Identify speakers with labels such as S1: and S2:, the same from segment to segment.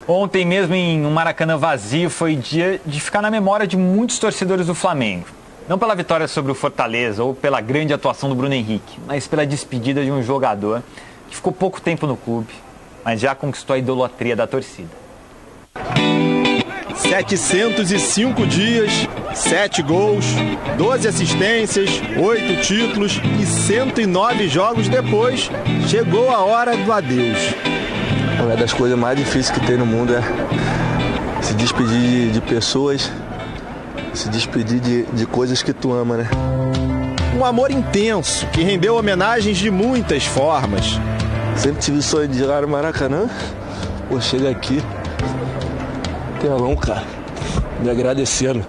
S1: Ontem mesmo, em um Maracanã vazio, foi dia de ficar na memória de muitos torcedores do Flamengo. Não pela vitória sobre o Fortaleza ou pela grande atuação do Bruno Henrique, mas pela despedida de um jogador que ficou pouco tempo no clube, mas já conquistou a idolatria da torcida.
S2: 705 dias, 7 gols, 12 assistências, 8 títulos e 109 jogos depois, chegou a hora do adeus.
S3: Uma das coisas mais difíceis que tem no mundo é se despedir de pessoas, se despedir de coisas que tu ama, né?
S2: Um amor intenso que rendeu homenagens de muitas formas.
S3: Sempre tive o sonho de jogar no Maracanã. Pô, chega aqui, telão, cara, me agradecendo.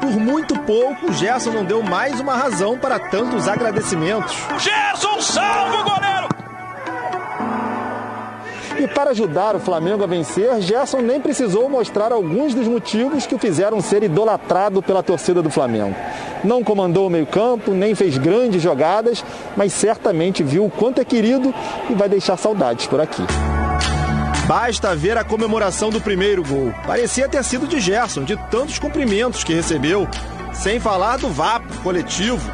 S2: Por muito pouco, o Gerson não deu mais uma razão para tantos agradecimentos.
S4: Gerson salva o goleiro!
S2: E para ajudar o Flamengo a vencer, Gerson nem precisou mostrar alguns dos motivos que o fizeram ser idolatrado pela torcida do Flamengo. Não comandou o meio-campo, nem fez grandes jogadas, mas certamente viu o quanto é querido e vai deixar saudades por aqui. Basta ver a comemoração do primeiro gol. Parecia ter sido de Gerson, de tantos cumprimentos que recebeu, sem falar do vapo coletivo.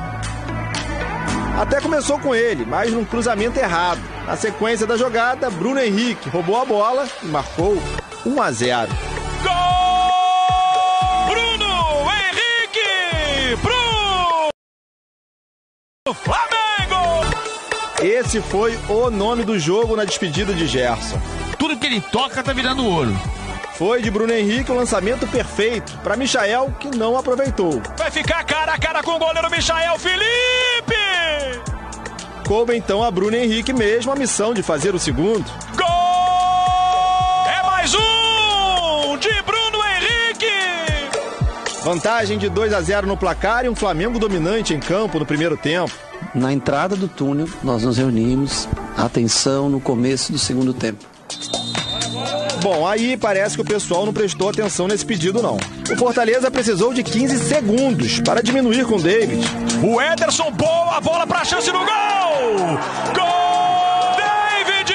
S2: Até começou com ele, mas num cruzamento errado. Na sequência da jogada, Bruno Henrique roubou a bola e marcou 1-0.
S4: Gol! Bruno Henrique pro Flamengo!
S2: Esse foi o nome do jogo na despedida de Gerson.
S4: Tudo que ele toca tá virando ouro.
S2: Foi de Bruno Henrique o lançamento perfeito para Michael, que não aproveitou.
S4: Vai ficar cara a cara com o goleiro Michael Felipe!
S2: Coube então a Bruno Henrique mesmo a missão de fazer o segundo.
S4: Gol! É mais um de Bruno Henrique!
S2: Vantagem de 2-0 no placar e um Flamengo dominante em campo no primeiro tempo.
S5: Na entrada do túnel, nós nos reunimos, atenção no começo do segundo tempo.
S2: Bom, aí parece que o pessoal não prestou atenção nesse pedido, não. O Fortaleza precisou de 15 segundos para diminuir com o David.
S4: O Ederson, boa bola para a chance no gol! Gol, David!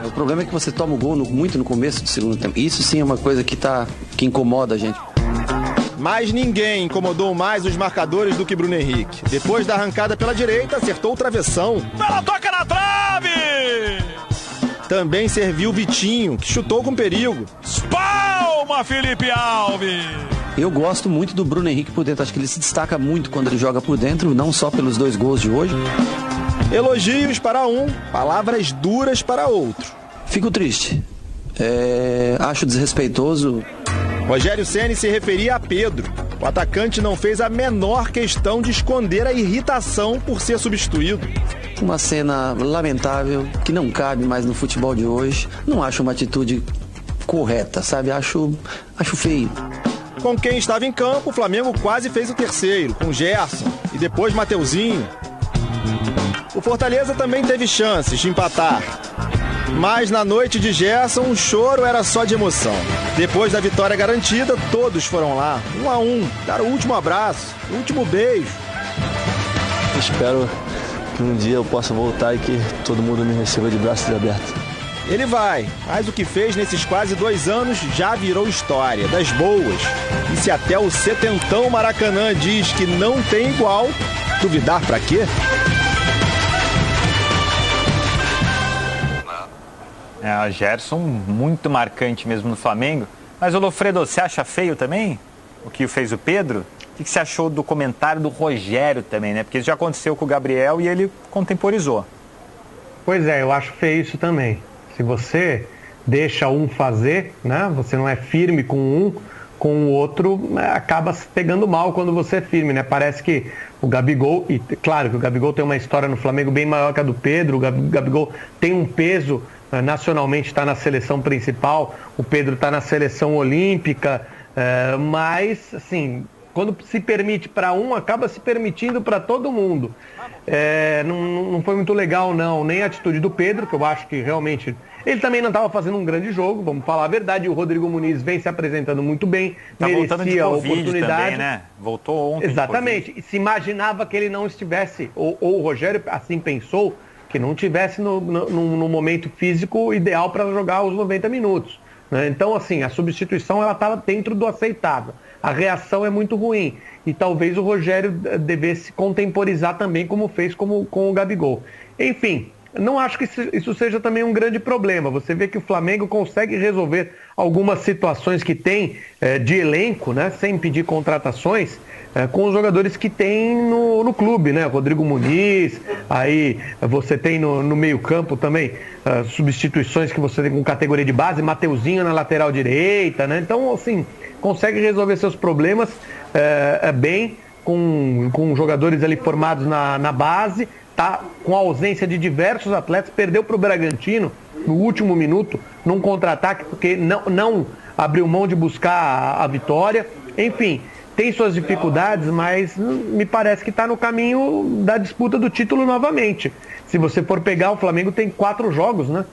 S5: O problema é que você toma o gol muito no começo do segundo tempo. Isso sim é uma coisa que incomoda a gente.
S2: Mas ninguém incomodou mais os marcadores do que Bruno Henrique. Depois da arrancada pela direita, acertou o travessão.
S4: Ela toca na trave!
S2: Também serviu o Vitinho, que chutou com perigo.
S4: Palma, Felipe Alves!
S5: Eu gosto muito do Bruno Henrique por dentro. Acho que ele se destaca muito quando ele joga por dentro, não só pelos 2 gols de hoje.
S2: Elogios para um, palavras duras para outro.
S5: Fico triste. Acho desrespeitoso.
S2: Rogério Ceni se referia a Pedro. O atacante não fez a menor questão de esconder a irritação por ser substituído.
S5: Uma cena lamentável, que não cabe mais no futebol de hoje. Não acho uma atitude correta, sabe? Acho feio.
S2: Com quem estava em campo, o Flamengo quase fez o terceiro, com Gerson e depois Mateuzinho. O Fortaleza também teve chances de empatar. Mas na noite de Gerson, o choro era só de emoção. Depois da vitória garantida, todos foram lá, 1-1, dar o último abraço, o último beijo.
S3: Espero que um dia eu possa voltar e que todo mundo me receba de braços abertos.
S2: Ele vai, mas o que fez nesses quase 2 anos já virou história, das boas. E se até o setentão Maracanã diz que não tem igual, duvidar pra quê?
S1: O Gerson, muito marcante mesmo no Flamengo. Mas, o Lofredo, você acha feio também o que fez o Pedro? O que você achou do comentário do Rogério também, né? Porque isso já aconteceu com o Gabriel e ele contemporizou.
S6: Pois é, eu acho feio isso também. Se você deixa um fazer, né? Você não é firme com o outro, acaba se pegando mal quando você é firme, né? Parece que o Gabigol, e claro que o Gabigol tem uma história no Flamengo bem maior que a do Pedro, o Gabigol tem um peso, nacionalmente está na seleção principal, o Pedro está na seleção olímpica, mas, assim, quando se permite para um, acaba se permitindo para todo mundo. Não foi muito legal, não, nem a atitude do Pedro, que eu acho que realmente... Ele também não estava fazendo um grande jogo, vamos falar a verdade. O Rodrigo Muniz vem se apresentando muito bem, merecia a oportunidade.
S1: Também, né? Voltou ontem.
S6: Exatamente. E se imaginava que ele não estivesse, ou o Rogério assim pensou, que não estivesse no momento físico ideal para jogar os 90 minutos. né? Então, assim, a substituição ela estava dentro do aceitável. A reação é muito ruim. E talvez o Rogério devesse contemporizar também, como fez com o Gabigol. Enfim, não acho que isso seja também um grande problema. Você vê que o Flamengo consegue resolver algumas situações que tem de elenco, né, sem pedir contratações, com os jogadores que tem no clube, né? Rodrigo Muniz, aí você tem no meio-campo também substituições que você tem com categoria de base, Mateuzinho na lateral direita, né? Então, assim, consegue resolver seus problemas bem com jogadores ali formados na base, tá com a ausência de diversos atletas, perdeu para o Bragantino no último minuto, num contra-ataque, porque não abriu mão de buscar a vitória. Enfim, tem suas dificuldades, mas me parece que está no caminho da disputa do título novamente. Se você for pegar, o Flamengo tem 4 jogos, né?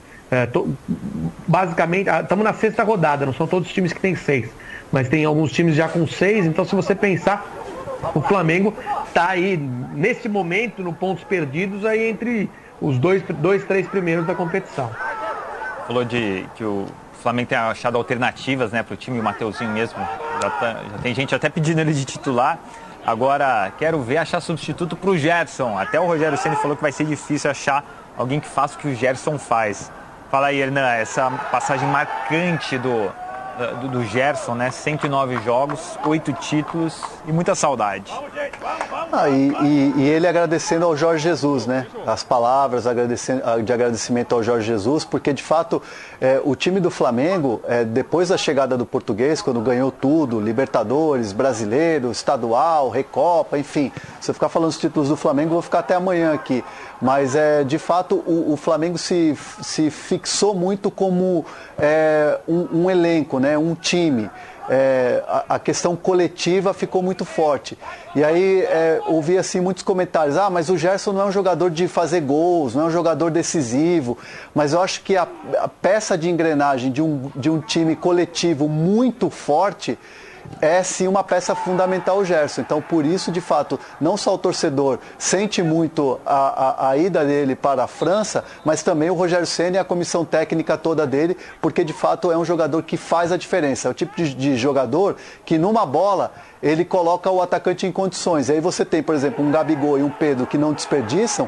S6: Basicamente, estamos na 6ª rodada, não são todos os times que tem 6, mas tem alguns times já com 6, então se você pensar, o Flamengo está aí, nesse momento, no pontos perdidos, aí entre os 3 primeiros da competição.
S1: Falou que o Flamengo tem achado alternativas, né, para o time, o Mateuzinho mesmo, já tem gente até pedindo ele de titular. Agora, quero ver achar substituto para o Gerson. Até o Rogério Ceni falou que vai ser difícil achar alguém que faça o que o Gerson faz. Fala aí, Hernan, essa passagem marcante do Gerson, né? 109 jogos, 8 títulos e muita saudade.
S7: E ele agradecendo ao Jorge Jesus, né? As palavras de agradecimento ao Jorge Jesus, porque de fato o time do Flamengo, depois da chegada do português, quando ganhou tudo, Libertadores, Brasileiro, Estadual, Recopa, enfim, se eu ficar falando os títulos do Flamengo, eu vou ficar até amanhã aqui. Mas de fato o Flamengo se fixou muito como um elenco, né? Um time. A questão coletiva ficou muito forte. E aí ouvi assim muitos comentários: mas o Gerson não é um jogador de fazer gols, não é um jogador decisivo. Mas eu acho que a peça de engrenagem de um time coletivo muito forte é sim uma peça fundamental, o Gerson. Então, por isso, de fato, não só o torcedor sente muito a ida dele para a França, mas também o Rogério Ceni e a comissão técnica toda dele, porque de fato é um jogador que faz a diferença. É o tipo de jogador que numa bola ele coloca o atacante em condições. Aí você tem, por exemplo, um Gabigol e um Pedro que não desperdiçam,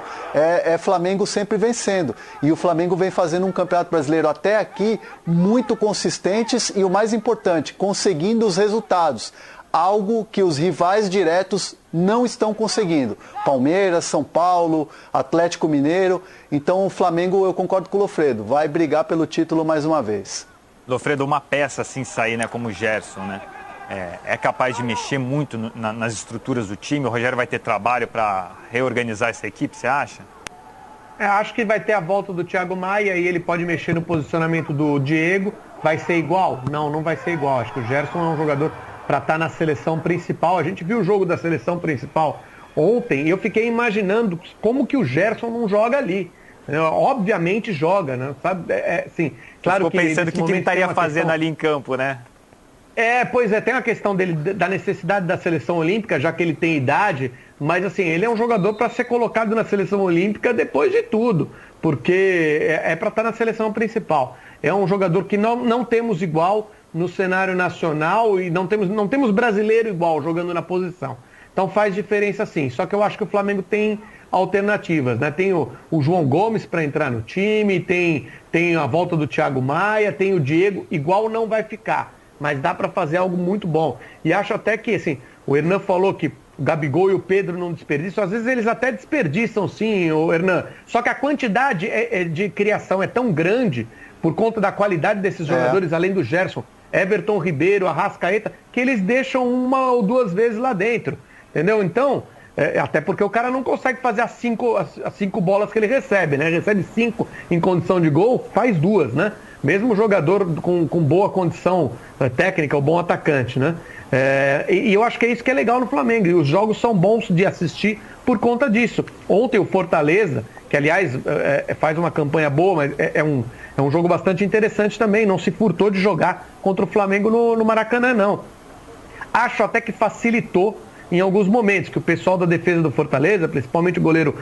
S7: Flamengo sempre vencendo. E o Flamengo vem fazendo um campeonato brasileiro até aqui muito consistentes e, o mais importante, conseguindo os resultados. Algo que os rivais diretos não estão conseguindo. Palmeiras, São Paulo, Atlético Mineiro. Então o Flamengo, eu concordo com o Lofredo, vai brigar pelo título mais uma vez.
S1: Lofredo, uma peça assim sair, né, como o Gerson, né? É capaz de mexer muito nas estruturas do time? O Rogério vai ter trabalho para reorganizar essa equipe, você acha?
S6: Acho que vai ter a volta do Thiago Maia e ele pode mexer no posicionamento do Diego. Vai ser igual? Não vai ser igual. Acho que o Gerson é um jogador para estar na seleção principal. A gente viu o jogo da seleção principal ontem e eu fiquei imaginando como que o Gerson não joga ali. Obviamente joga, né? Sabe? Sim, claro.
S1: Ficou pensando o que ele estaria fazendo ali em campo, né?
S6: Pois é, tem a questão dele, da necessidade da seleção olímpica, já que ele tem idade, mas assim, ele é um jogador para ser colocado na seleção olímpica depois de tudo, porque é para estar na seleção principal. É um jogador que não temos igual no cenário nacional e não temos brasileiro igual jogando na posição. Então faz diferença sim, só que eu acho que o Flamengo tem alternativas, né? Tem o João Gomes para entrar no time, tem a volta do Thiago Maia, tem o Diego, igual não vai ficar. Mas dá para fazer algo muito bom. E acho até que, assim, o Hernan falou que o Gabigol e o Pedro não desperdiçam. Às vezes eles até desperdiçam, sim, o Hernan. Só que a quantidade de criação é tão grande, por conta da qualidade desses jogadores, além do Gerson, Everton Ribeiro, Arrascaeta, que eles deixam 1 ou 2 vezes lá dentro. Entendeu? Então, até porque o cara não consegue fazer as 5 bolas que ele recebe, né? Recebe 5 em condição de gol, faz 2, né? Mesmo jogador com boa condição técnica, o bom atacante, né? E eu acho que é isso que é legal no Flamengo. E os jogos são bons de assistir por conta disso. Ontem o Fortaleza, que aliás faz uma campanha boa, mas é um jogo bastante interessante também. Não se furtou de jogar contra o Flamengo no Maracanã, não. Acho até que facilitou em alguns momentos, que o pessoal da defesa do Fortaleza, principalmente o goleiro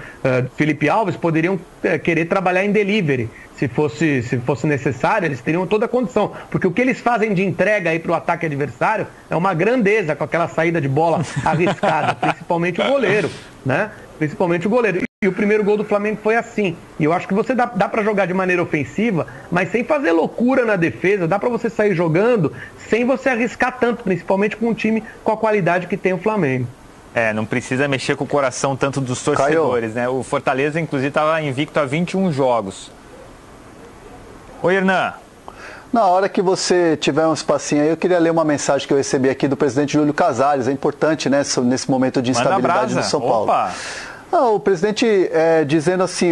S6: Felipe Alves, poderiam querer trabalhar em delivery. Se fosse necessário, eles teriam toda a condição. Porque o que eles fazem de entrega aí para o ataque adversário é uma grandeza com aquela saída de bola arriscada, principalmente o goleiro, né? Principalmente o goleiro. E o primeiro gol do Flamengo foi assim. E eu acho que você dá para jogar de maneira ofensiva, mas sem fazer loucura na defesa. Dá para você sair jogando sem você arriscar tanto, principalmente com um time com a qualidade que tem o Flamengo.
S1: Não precisa mexer com o coração tanto dos torcedores, né? O Fortaleza, inclusive, estava invicto a 21 jogos. Oi, Hernan.
S7: Na hora que você tiver um espacinho aí, eu queria ler uma mensagem que eu recebi aqui do presidente Júlio Casares. É importante, né, nesse momento de instabilidade no São Paulo. O presidente dizendo assim,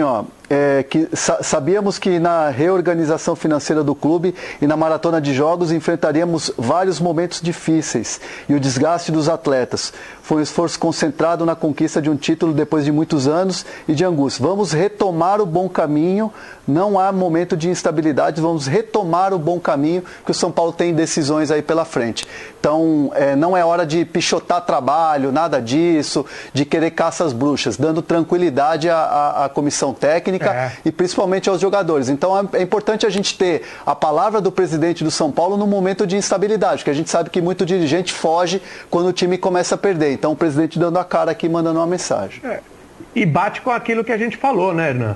S7: que sabíamos que na reorganização financeira do clube e na maratona de jogos enfrentaríamos vários momentos difíceis e o desgaste dos atletas. Foi um esforço concentrado na conquista de um título depois de muitos anos e de angústia. Vamos retomar o bom caminho, não há momento de instabilidade, vamos retomar o bom caminho que o São Paulo tem decisões aí pela frente. Então, não é hora de pichotar trabalho, nada disso, de querer caça às bruxas, dando tranquilidade à comissão técnica e principalmente aos jogadores. Então é importante a gente ter a palavra do presidente do São Paulo no momento de instabilidade, porque a gente sabe que muito dirigente foge quando o time começa a perder. Então o presidente dando a cara aqui, mandando uma mensagem.
S6: E bate com aquilo que a gente falou, né, Hernan?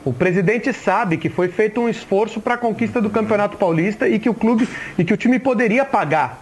S6: O presidente sabe que foi feito um esforço para a conquista do Campeonato Paulista e que o time poderia pagar